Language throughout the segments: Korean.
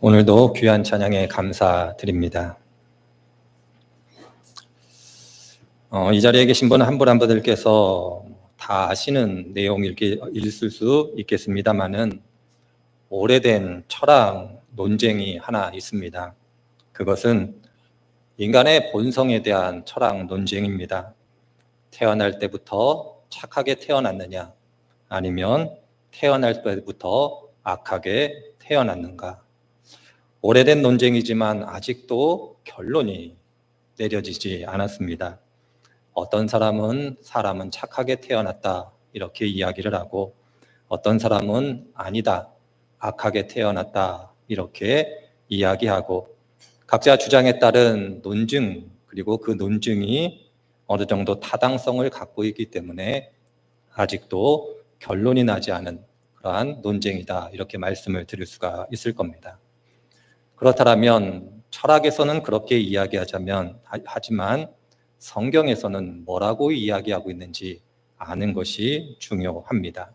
오늘도 귀한 찬양에 감사드립니다. 이 자리에 계신 분 한 분 한 분들께서 다 아시는 내용일 수 있겠습니다만은 오래된 철학 논쟁이 하나 있습니다. 그것은 인간의 본성에 대한 철학 논쟁입니다. 태어날 때부터 착하게 태어났느냐, 아니면 태어날 때부터 악하게 태어났는가. 오래된 논쟁이지만 아직도 결론이 내려지지 않았습니다. 어떤 사람은 착하게 태어났다 이렇게 이야기를 하고, 어떤 사람은 아니다, 악하게 태어났다 이렇게 이야기하고, 각자 주장에 따른 논증, 그리고 그 논증이 어느 정도 타당성을 갖고 있기 때문에 아직도 결론이 나지 않은 그러한 논쟁이다 이렇게 말씀을 드릴 수가 있을 겁니다. 그렇다면 철학에서는 그렇게 이야기하자면, 하지만 성경에서는 뭐라고 이야기하고 있는지 아는 것이 중요합니다.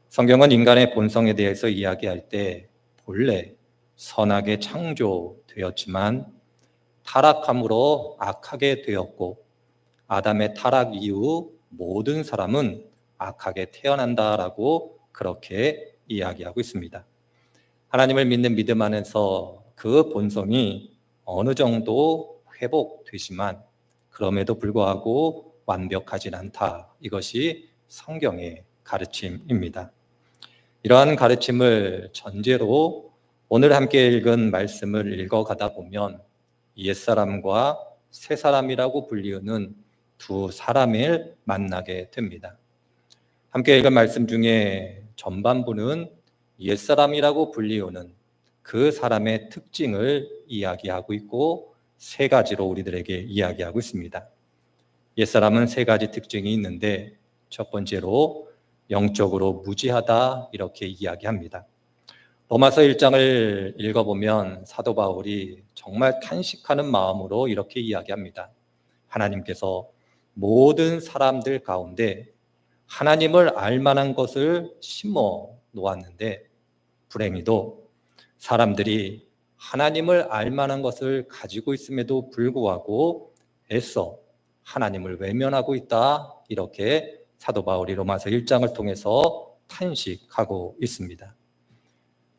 성경은 인간의 본성에 대해서 이야기할 때 본래 선하게 창조되었지만 타락함으로 악하게 되었고, 아담의 타락 이후 모든 사람은 악하게 태어난다라고 그렇게 이야기하고 있습니다. 하나님을 믿는 믿음 안에서 그 본성이 어느 정도 회복되지만 그럼에도 불구하고 완벽하진 않다. 이것이 성경의 가르침입니다. 이러한 가르침을 전제로 오늘 함께 읽은 말씀을 읽어가다 보면 옛사람과 새사람이라고 불리우는 두 사람을 만나게 됩니다. 함께 읽은 말씀 중에 전반부는 옛사람이라고 불리우는 그 사람의 특징을 이야기하고 있고, 세 가지로 우리들에게 이야기하고 있습니다. 옛사람은 세 가지 특징이 있는데, 첫 번째로 영적으로 무지하다 이렇게 이야기합니다. 로마서 1장을 읽어보면 사도 바울이 정말 탄식하는 마음으로 이렇게 이야기합니다. 하나님께서 모든 사람들 가운데 하나님을 알만한 것을 심어 놓았는데, 불행히도 사람들이 하나님을 알만한 것을 가지고 있음에도 불구하고 애써 하나님을 외면하고 있다 이렇게 사도 바울이 로마서 1장을 통해서 탄식하고 있습니다.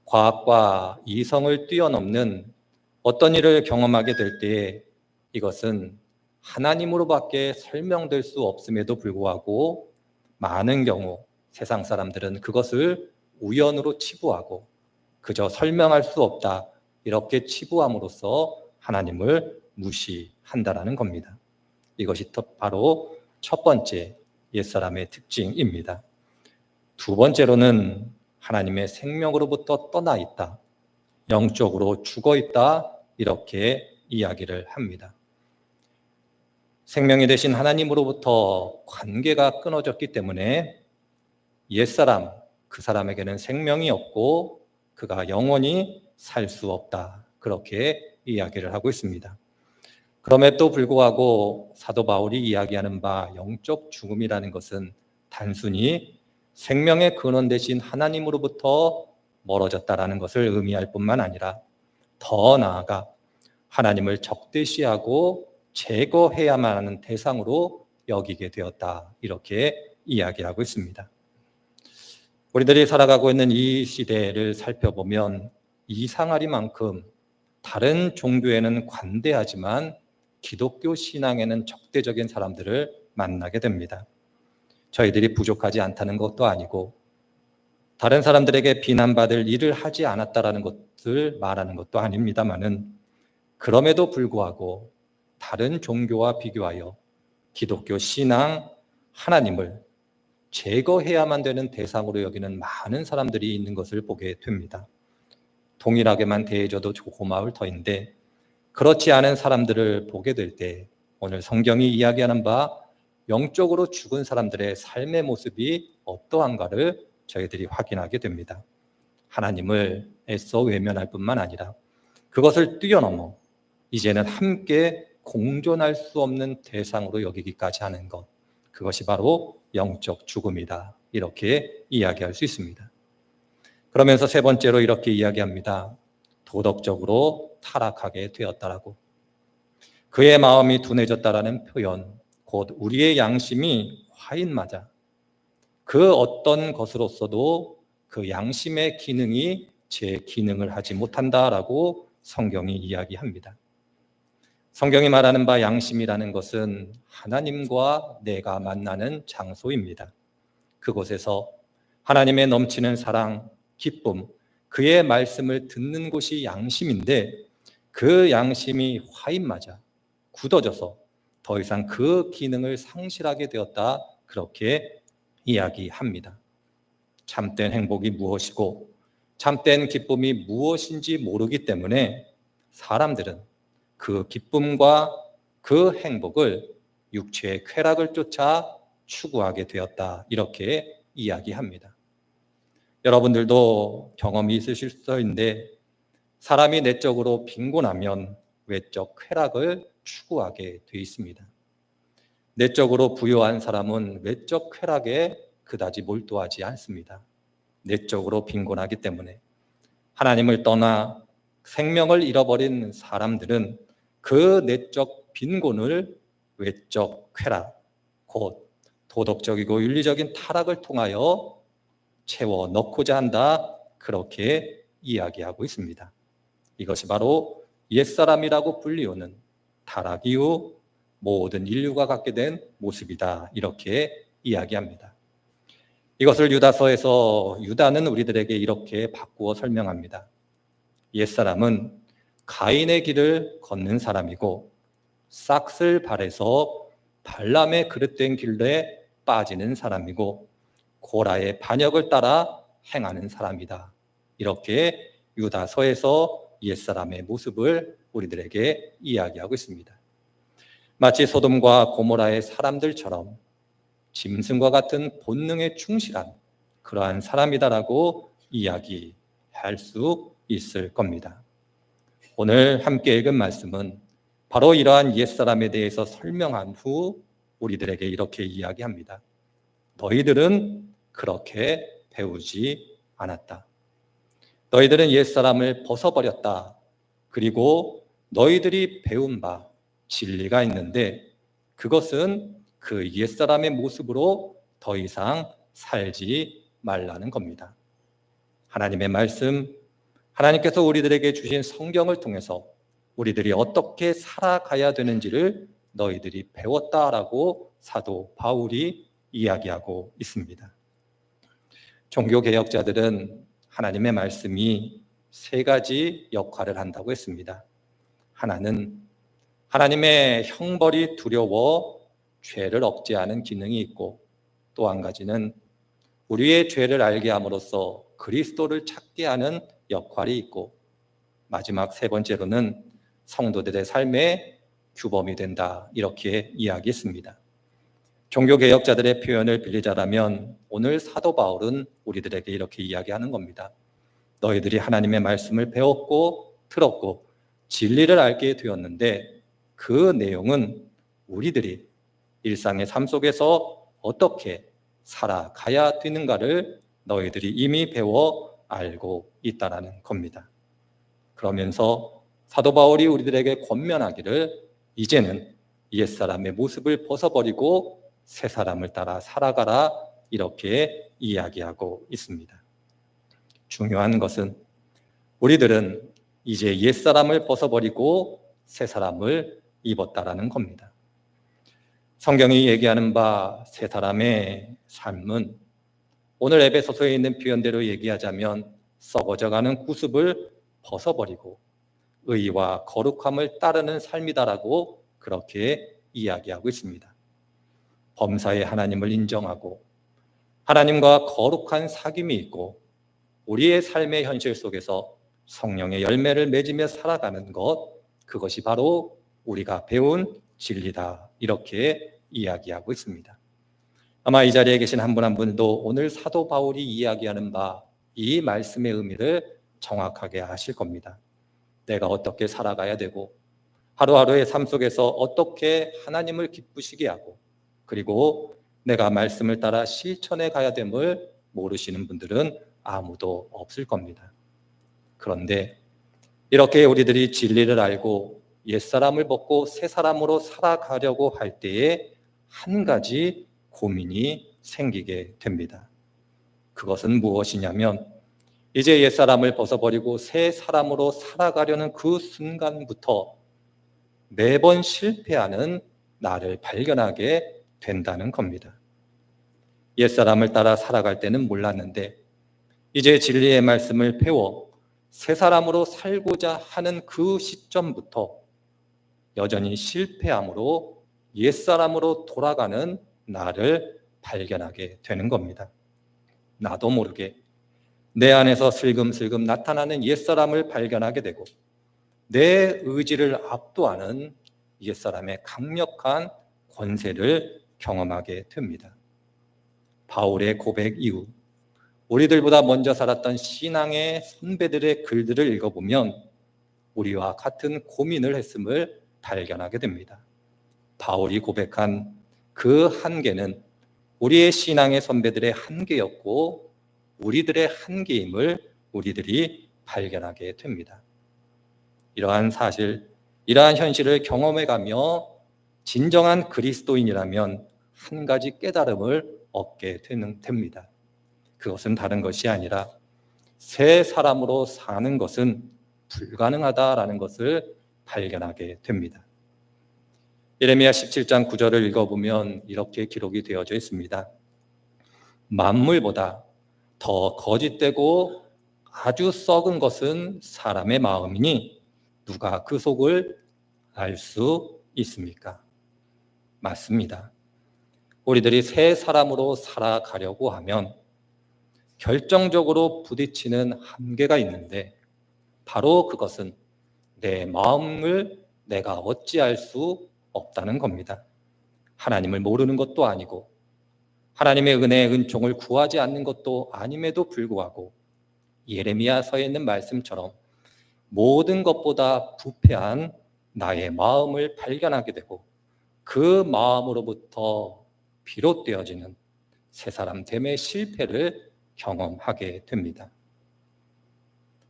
과학과 이성을 뛰어넘는 어떤 일을 경험하게 될 때에 이것은 하나님으로밖에 설명될 수 없음에도 불구하고 많은 경우 세상 사람들은 그것을 우연으로 치부하고 그저 설명할 수 없다 이렇게 치부함으로써 하나님을 무시한다라는 겁니다. 이것이 바로 첫 번째 옛사람의 특징입니다. 두 번째로는 하나님의 생명으로부터 떠나 있다, 영적으로 죽어 있다 이렇게 이야기를 합니다. 생명이 되신 하나님으로부터 관계가 끊어졌기 때문에 옛사람, 그 사람에게는 생명이 없고 그가 영원히 살 수 없다 그렇게 이야기를 하고 있습니다. 그럼에도 불구하고 사도 바울이 이야기하는 바 영적 죽음이라는 것은 단순히 생명의 근원 되신 하나님으로부터 멀어졌다라는 것을 의미할 뿐만 아니라 더 나아가 하나님을 적대시하고 제거해야만 하는 대상으로 여기게 되었다 이렇게 이야기하고 있습니다. 우리들이 살아가고 있는 이 시대를 살펴보면 이상하리만큼 다른 종교에는 관대하지만 기독교 신앙에는 적대적인 사람들을 만나게 됩니다. 저희들이 부족하지 않다는 것도 아니고 다른 사람들에게 비난받을 일을 하지 않았다라는 것을 말하는 것도 아닙니다만은, 그럼에도 불구하고 다른 종교와 비교하여 기독교 신앙, 하나님을 제거해야만 되는 대상으로 여기는 많은 사람들이 있는 것을 보게 됩니다. 동일하게만 대해줘도 고마울 터인데 그렇지 않은 사람들을 보게 될 때 오늘 성경이 이야기하는 바 영적으로 죽은 사람들의 삶의 모습이 어떠한가를 저희들이 확인하게 됩니다. 하나님을 애써 외면할 뿐만 아니라 그것을 뛰어넘어 이제는 함께 공존할 수 없는 대상으로 여기기까지 하는 것, 그것이 바로 영적 죽음이다 이렇게 이야기할 수 있습니다. 그러면서 세 번째로 이렇게 이야기합니다. 도덕적으로 타락하게 되었다라고. 그의 마음이 둔해졌다라는 표현, 곧 우리의 양심이 화인 맞아 그 어떤 것으로서도 그 양심의 기능이 제 기능을 하지 못한다라고 성경이 이야기합니다. 성경이 말하는 바 양심이라는 것은 하나님과 내가 만나는 장소입니다. 그곳에서 하나님의 넘치는 사랑, 기쁨, 그의 말씀을 듣는 곳이 양심인데 그 양심이 화인 맞아 굳어져서 더 이상 그 기능을 상실하게 되었다, 그렇게 이야기합니다. 참된 행복이 무엇이고 참된 기쁨이 무엇인지 모르기 때문에 사람들은 그 기쁨과 그 행복을 육체의 쾌락을 쫓아 추구하게 되었다, 이렇게 이야기합니다. 여러분들도 경험이 있으실 터인데 사람이 내적으로 빈곤하면 외적 쾌락을 추구하게 돼 있습니다. 내적으로 부유한 사람은 외적 쾌락에 그다지 몰두하지 않습니다. 내적으로 빈곤하기 때문에. 하나님을 떠나 생명을 잃어버린 사람들은 그 내적 빈곤을 외적 쾌락, 곧 도덕적이고 윤리적인 타락을 통하여 채워 넣고자 한다, 그렇게 이야기하고 있습니다. 이것이 바로 옛사람이라고 불리우는 타락 이후 모든 인류가 갖게 된 모습이다, 이렇게 이야기합니다. 이것을 유다서에서 유다는 우리들에게 이렇게 바꾸어 설명합니다. 옛사람은 가인의 길을 걷는 사람이고 싹을 발해서 발람의 그릇된 길에 빠지는 사람이고 고라의 반역을 따라 행하는 사람이다. 이렇게 유다서에서 옛사람의 모습을 우리들에게 이야기하고 있습니다. 마치 소돔과 고모라의 사람들처럼 짐승과 같은 본능에 충실한 그러한 사람이다라고 이야기할 수 있을 겁니다. 오늘 함께 읽은 말씀은 바로 이러한 옛사람에 대해서 설명한 후 우리들에게 이렇게 이야기합니다. 너희들은 그렇게 배우지 않았다. 너희들은 옛사람을 벗어버렸다. 그리고 너희들이 배운 바 진리가 있는데 그것은 그 옛사람의 모습으로 더 이상 살지 말라는 겁니다. 하나님의 말씀, 하나님께서 우리들에게 주신 성경을 통해서 우리들이 어떻게 살아가야 되는지를 너희들이 배웠다라고 사도 바울이 이야기하고 있습니다. 종교개혁자들은 하나님의 말씀이 세 가지 역할을 한다고 했습니다. 하나는 하나님의 형벌이 두려워 죄를 억제하는 기능이 있고, 또 한 가지는 우리의 죄를 알게 함으로써 그리스도를 찾게 하는 역할이 있고, 마지막 세 번째로는 성도들의 삶의 규범이 된다, 이렇게 이야기했습니다. 종교개혁자들의 표현을 빌리자라면 오늘 사도 바울은 우리들에게 이렇게 이야기하는 겁니다. 너희들이 하나님의 말씀을 배웠고 들었고 진리를 알게 되었는데 그 내용은 우리들이 일상의 삶 속에서 어떻게 살아가야 되는가를 너희들이 이미 배워 알고 있다라는 겁니다. 그러면서 사도 바울이 우리들에게 권면하기를 이제는 옛사람의 모습을 벗어버리고 새 사람을 따라 살아가라, 이렇게 이야기하고 있습니다. 중요한 것은 우리들은 이제 옛사람을 벗어버리고 새 사람을 입었다라는 겁니다. 성경이 얘기하는 바 새 사람의 삶은 오늘 에베소서에 있는 표현대로 얘기하자면 썩어져가는 구습을 벗어버리고 의와 거룩함을 따르는 삶이다라고 그렇게 이야기하고 있습니다. 범사에 하나님을 인정하고 하나님과 거룩한 사귐이 있고 우리의 삶의 현실 속에서 성령의 열매를 맺으며 살아가는 것, 그것이 바로 우리가 배운 진리다, 이렇게 이야기하고 있습니다. 아마 이 자리에 계신 한 분 한 분도 오늘 사도 바울이 이야기하는 바 이 말씀의 의미를 정확하게 아실 겁니다. 내가 어떻게 살아가야 되고 하루하루의 삶 속에서 어떻게 하나님을 기쁘시게 하고 그리고 내가 말씀을 따라 실천해 가야 됨을 모르시는 분들은 아무도 없을 겁니다. 그런데 이렇게 우리들이 진리를 알고 옛사람을 벗고 새 사람으로 살아가려고 할 때에 한 가지 고민이 생기게 됩니다. 그것은 무엇이냐면 이제 옛사람을 벗어버리고 새 사람으로 살아가려는 그 순간부터 매번 실패하는 나를 발견하게 된다는 겁니다. 옛사람을 따라 살아갈 때는 몰랐는데 이제 진리의 말씀을 배워 새 사람으로 살고자 하는 그 시점부터 여전히 실패함으로 옛사람으로 돌아가는 나를 발견하게 되는 겁니다. 나도 모르게 내 안에서 슬금슬금 나타나는 옛사람을 발견하게 되고 내 의지를 압도하는 옛사람의 강력한 권세를 경험하게 됩니다. 바울의 고백 이후 우리들보다 먼저 살았던 신앙의 선배들의 글들을 읽어보면 우리와 같은 고민을 했음을 발견하게 됩니다. 바울이 고백한 그 한계는 우리의 신앙의 선배들의 한계였고 우리들의 한계임을 우리들이 발견하게 됩니다. 이러한 사실, 이러한 현실을 경험해가며 진정한 그리스도인이라면 한 가지 깨달음을 얻게 됩니다. 그것은 다른 것이 아니라 새 사람으로 사는 것은 불가능하다라는 것을 발견하게 됩니다. 예레미야 17장 9절을 읽어보면 이렇게 기록이 되어져 있습니다. 만물보다 더 거짓되고 아주 썩은 것은 사람의 마음이니 누가 그 속을 알 수 있습니까? 맞습니다. 우리들이 새 사람으로 살아가려고 하면 결정적으로 부딪히는 한계가 있는데 바로 그것은 내 마음을 내가 어찌할 수 없다는 겁니다. 하나님을 모르는 것도 아니고 하나님의 은혜의 은총을 구하지 않는 것도 아님에도 불구하고 예레미야서에 있는 말씀처럼 모든 것보다 부패한 나의 마음을 발견하게 되고 그 마음으로부터 비롯되어지는 새 사람 됨의 실패를 경험하게 됩니다.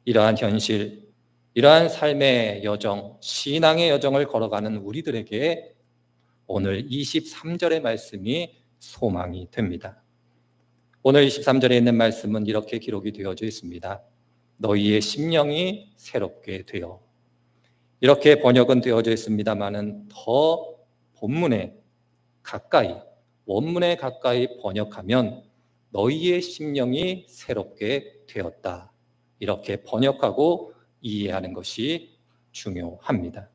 이러한 현실, 이러한 삶의 여정, 신앙의 여정을 걸어가는 우리들에게 오늘 23절의 말씀이 소망이 됩니다. 오늘 23절에 있는 말씀은 이렇게 기록이 되어져 있습니다. 너희의 심령이 새롭게 되어. 이렇게 번역은 되어져 있습니다만은 더 본문에 가까이, 원문에 가까이 번역하면 너희의 심령이 새롭게 되었다. 이렇게 번역하고 이해하는 것이 중요합니다.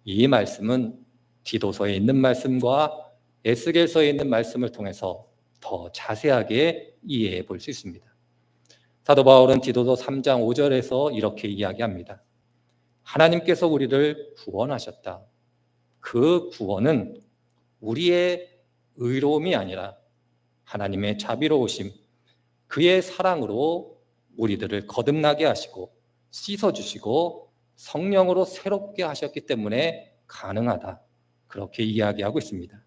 이 말씀은 디도서에 있는 말씀과 에스겔서에 있는 말씀을 통해서 더 자세하게 이해해 볼 수 있습니다. 사도 바울은 디도서 3장 5절에서 이렇게 이야기합니다. 하나님께서 우리를 구원하셨다. 그 구원은 우리의 의로움이 아니라 하나님의 자비로우심, 그의 사랑으로 우리들을 거듭나게 하시고 씻어주시고 성령으로 새롭게 하셨기 때문에 가능하다. 그렇게 이야기하고 있습니다.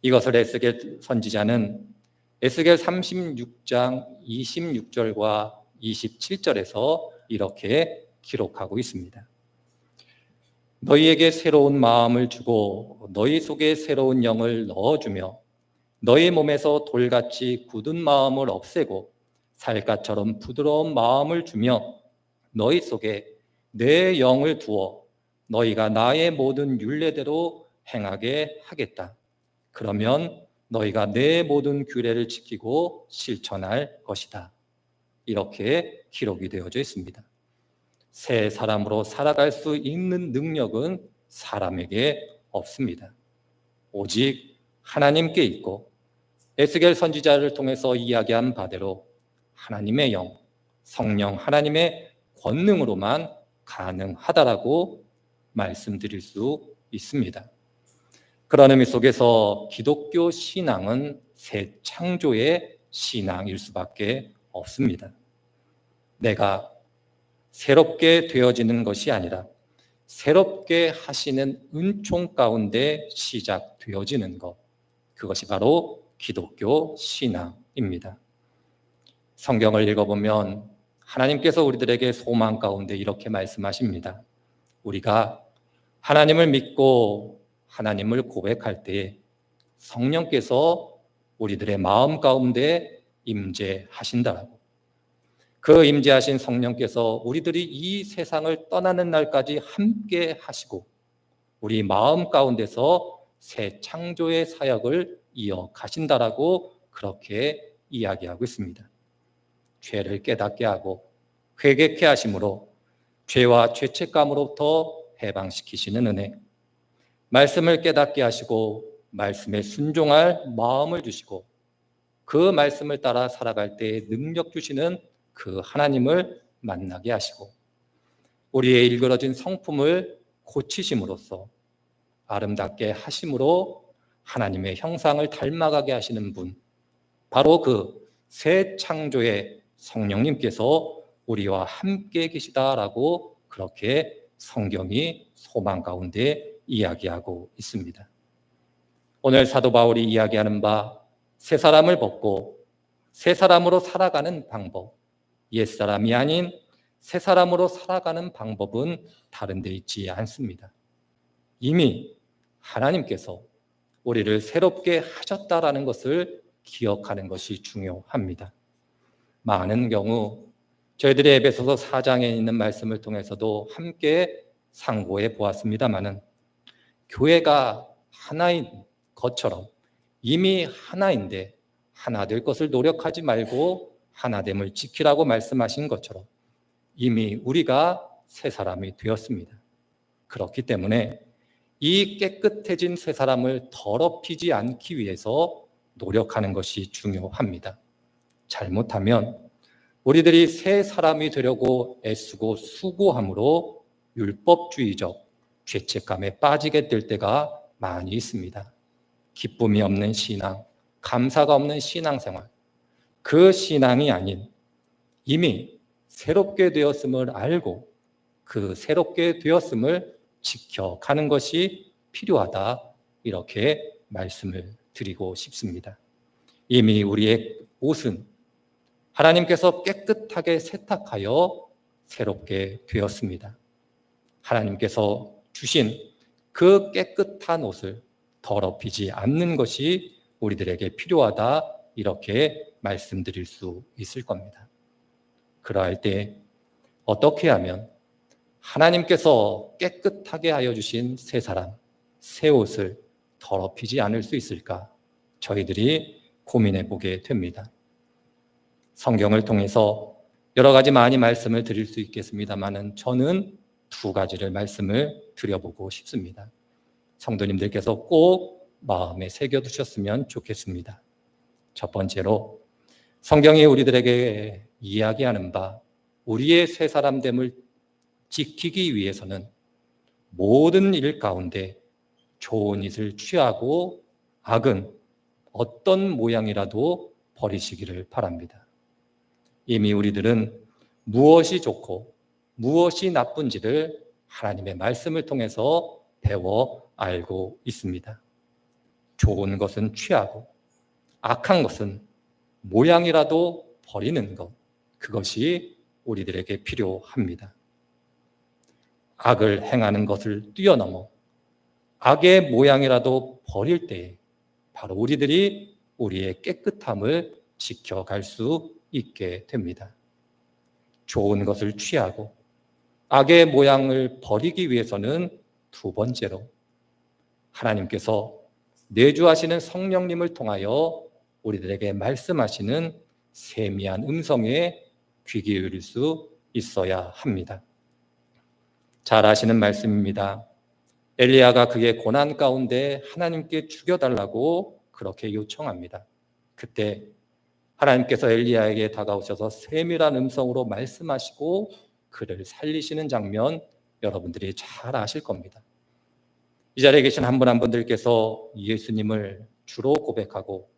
이것을 에스겔 선지자는 에스겔 36장 26절과 27절에서 이렇게 기록하고 있습니다. 너희에게 새로운 마음을 주고 너희 속에 새로운 영을 넣어주며 너희 몸에서 돌같이 굳은 마음을 없애고 살갗처럼 부드러운 마음을 주며 너희 속에 내 영을 두어 너희가 나의 모든 율례대로 행하게 하겠다. 그러면 너희가 내 모든 규례를 지키고 실천할 것이다. 이렇게 기록이 되어져 있습니다. 새 사람으로 살아갈 수 있는 능력은 사람에게 없습니다. 오직 하나님께 있고 에스겔 선지자를 통해서 이야기한 바대로 하나님의 영, 성령 하나님의 권능으로만 가능하다라고 말씀드릴 수 있습니다. 그런 의미 속에서 기독교 신앙은 새 창조의 신앙일 수밖에 없습니다. 내가 새롭게 되어지는 것이 아니라 새롭게 하시는 은총 가운데 시작되어지는 것, 그것이 바로 기독교 신앙입니다. 성경을 읽어보면 하나님께서 우리들에게 소망 가운데 이렇게 말씀하십니다. 우리가 하나님을 믿고 하나님을 고백할 때에 성령께서 우리들의 마음 가운데 임재하신다라고. 그 임재하신 성령께서 우리들이 이 세상을 떠나는 날까지 함께 하시고 우리 마음 가운데서 새 창조의 사역을 이어가신다라고 그렇게 이야기하고 있습니다. 죄를 깨닫게 하고 회개케 하심으로 죄와 죄책감으로부터 해방시키시는 은혜, 말씀을 깨닫게 하시고 말씀에 순종할 마음을 주시고 그 말씀을 따라 살아갈 때에 능력 주시는 그 하나님을 만나게 하시고 우리의 일그러진 성품을 고치심으로써 아름답게 하심으로 하나님의 형상을 닮아가게 하시는 분, 바로 그 새 창조의 성령님께서 우리와 함께 계시다라고 그렇게 성경이 소망 가운데 이야기하고 있습니다. 오늘 사도 바울이 이야기하는 바 새 사람을 벗고 새 사람으로 살아가는 방법, 옛사람이 아닌 새 사람으로 살아가는 방법은 다른 데 있지 않습니다. 이미 하나님께서 우리를 새롭게 하셨다라는 것을 기억하는 것이 중요합니다. 많은 경우 저희들이 에베소서 4장에 있는 말씀을 통해서도 함께 상고해 보았습니다마는 교회가 하나인 것처럼 이미 하나인데 하나 될 것을 노력하지 말고 하나됨을 지키라고 말씀하신 것처럼 이미 우리가 새 사람이 되었습니다. 그렇기 때문에 이 깨끗해진 새 사람을 더럽히지 않기 위해서 노력하는 것이 중요합니다. 잘못하면 우리들이 새 사람이 되려고 애쓰고 수고함으로 율법주의적 죄책감에 빠지게 될 때가 많이 있습니다. 기쁨이 없는 신앙, 감사가 없는 신앙생활, 그 신앙이 아닌 이미 새롭게 되었음을 알고 그 새롭게 되었음을 지켜가는 것이 필요하다, 이렇게 말씀을 드리고 싶습니다. 이미 우리의 옷은 하나님께서 깨끗하게 세탁하여 새롭게 되었습니다. 하나님께서 주신 그 깨끗한 옷을 더럽히지 않는 것이 우리들에게 필요하다, 이렇게 말씀드릴 수 있을 겁니다. 그러할 때 어떻게 하면 하나님께서 깨끗하게 하여 주신 새 사람, 새 옷을 더럽히지 않을 수 있을까? 저희들이 고민해 보게 됩니다. 성경을 통해서 여러 가지 많이 말씀을 드릴 수 있겠습니다만은 저는 두 가지를 말씀을 드려보고 싶습니다. 성도님들께서 꼭 마음에 새겨두셨으면 좋겠습니다. 첫 번째로 성경이 우리들에게 이야기하는 바 우리의 새 사람됨을 지키기 위해서는 모든 일 가운데 좋은 것을 취하고 악은 어떤 모양이라도 버리시기를 바랍니다. 이미 우리들은 무엇이 좋고 무엇이 나쁜지를 하나님의 말씀을 통해서 배워 알고 있습니다. 좋은 것은 취하고 악한 것은 모양이라도 버리는 것, 그것이 우리들에게 필요합니다. 악을 행하는 것을 뛰어넘어 악의 모양이라도 버릴 때에 바로 우리들이 우리의 깨끗함을 지켜갈 수 있게 됩니다. 좋은 것을 취하고 악의 모양을 버리기 위해서는 두 번째로 하나님께서 내주하시는 성령님을 통하여 우리들에게 말씀하시는 세미한 음성에 귀 기울일 수 있어야 합니다. 잘 아시는 말씀입니다. 엘리야가 그의 고난 가운데 하나님께 죽여달라고 그렇게 요청합니다. 그때 하나님께서 엘리야에게 다가오셔서 세밀한 음성으로 말씀하시고 그를 살리시는 장면 여러분들이 잘 아실 겁니다. 이 자리에 계신 한 분 한 분들께서 예수님을 주로 고백하고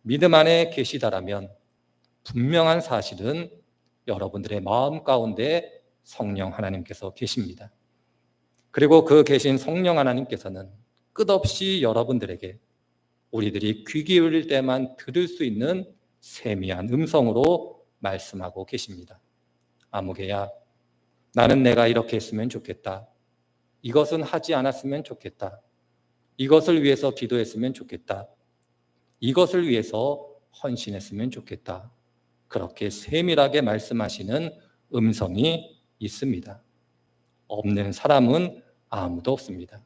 믿음 안에 계시다라면 분명한 사실은 여러분들의 마음 가운데 성령 하나님께서 계십니다. 그리고 그 계신 성령 하나님께서는 끝없이 여러분들에게 우리들이 귀 기울일 때만 들을 수 있는 세미한 음성으로 말씀하고 계십니다. 아무개야, 나는 내가 이렇게 했으면 좋겠다. 이것은 하지 않았으면 좋겠다. 이것을 위해서 기도했으면 좋겠다. 이것을 위해서 헌신했으면 좋겠다. 그렇게 세밀하게 말씀하시는 음성이 있습니다. 없는 사람은 아무도 없습니다.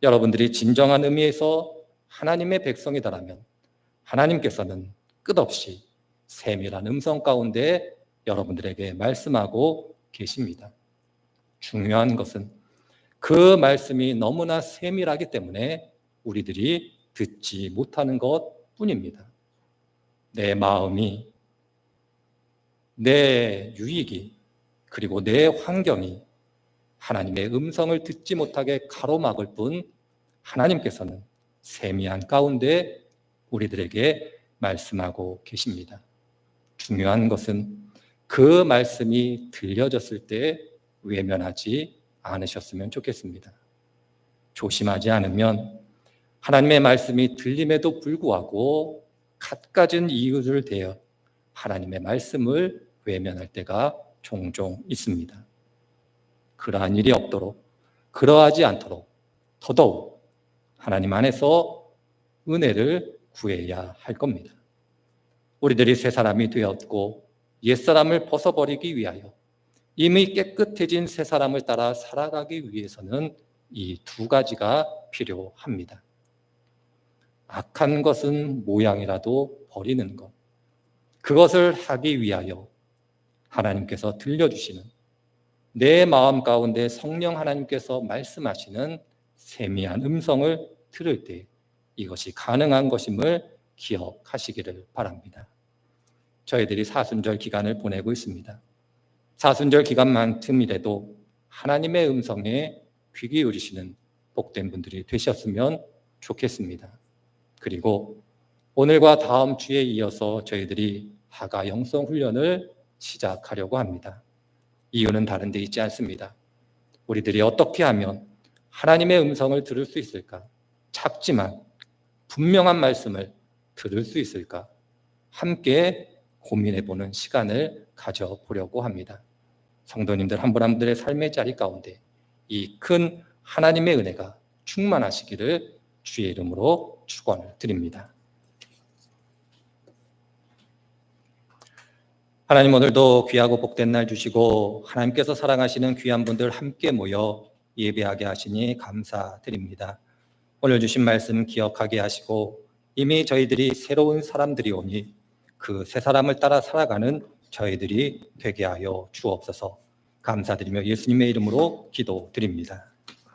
여러분들이 진정한 의미에서 하나님의 백성이다라면 하나님께서는 끝없이 세밀한 음성 가운데 여러분들에게 말씀하고 계십니다. 중요한 것은 그 말씀이 너무나 세밀하기 때문에 우리들이 듣지 못하는 것뿐입니다. 내 마음이, 내 유익이, 그리고 내 환경이 하나님의 음성을 듣지 못하게 가로막을 뿐 하나님께서는 세미한 가운데 우리들에게 말씀하고 계십니다. 중요한 것은 그 말씀이 들려졌을 때 외면하지 않으셨으면 좋겠습니다. 조심하지 않으면 하나님의 말씀이 들림에도 불구하고 갖가진 이유를 대어 하나님의 말씀을 외면할 때가 종종 있습니다. 그러한 일이 없도록, 그러하지 않도록 더더욱 하나님 안에서 은혜를 구해야 할 겁니다. 우리들이 새 사람이 되었고 옛사람을 벗어버리기 위하여 이미 깨끗해진 새 사람을 따라 살아가기 위해서는 이 두 가지가 필요합니다. 악한 것은 모양이라도 버리는 것, 그것을 하기 위하여 하나님께서 들려주시는 내 마음 가운데 성령 하나님께서 말씀하시는 세미한 음성을 들을 때 이것이 가능한 것임을 기억하시기를 바랍니다. 저희들이 사순절 기간을 보내고 있습니다. 사순절 기간만큼이라도 하나님의 음성에 귀 기울이시는 복된 분들이 되셨으면 좋겠습니다. 그리고 오늘과 다음 주에 이어서 저희들이 하가 영성 훈련을 시작하려고 합니다. 이유는 다른 데 있지 않습니다. 우리들이 어떻게 하면 하나님의 음성을 들을 수 있을까? 작지만 분명한 말씀을 들을 수 있을까? 함께 고민해보는 시간을 가져보려고 합니다. 성도님들 한 분 한 분들의 삶의 자리 가운데 이 큰 하나님의 은혜가 충만하시기를 주의 이름으로 축원을 드립니다. 하나님, 오늘도 귀하고 복된 날 주시고 하나님께서 사랑하시는 귀한 분들 함께 모여 예배하게 하시니 감사드립니다. 오늘 주신 말씀 기억하게 하시고 이미 저희들이 새로운 사람들이 오니 그 새 사람을 따라 살아가는 저희들이 되게 하여 주옵소서. 감사드리며 예수님의 이름으로 기도드립니다.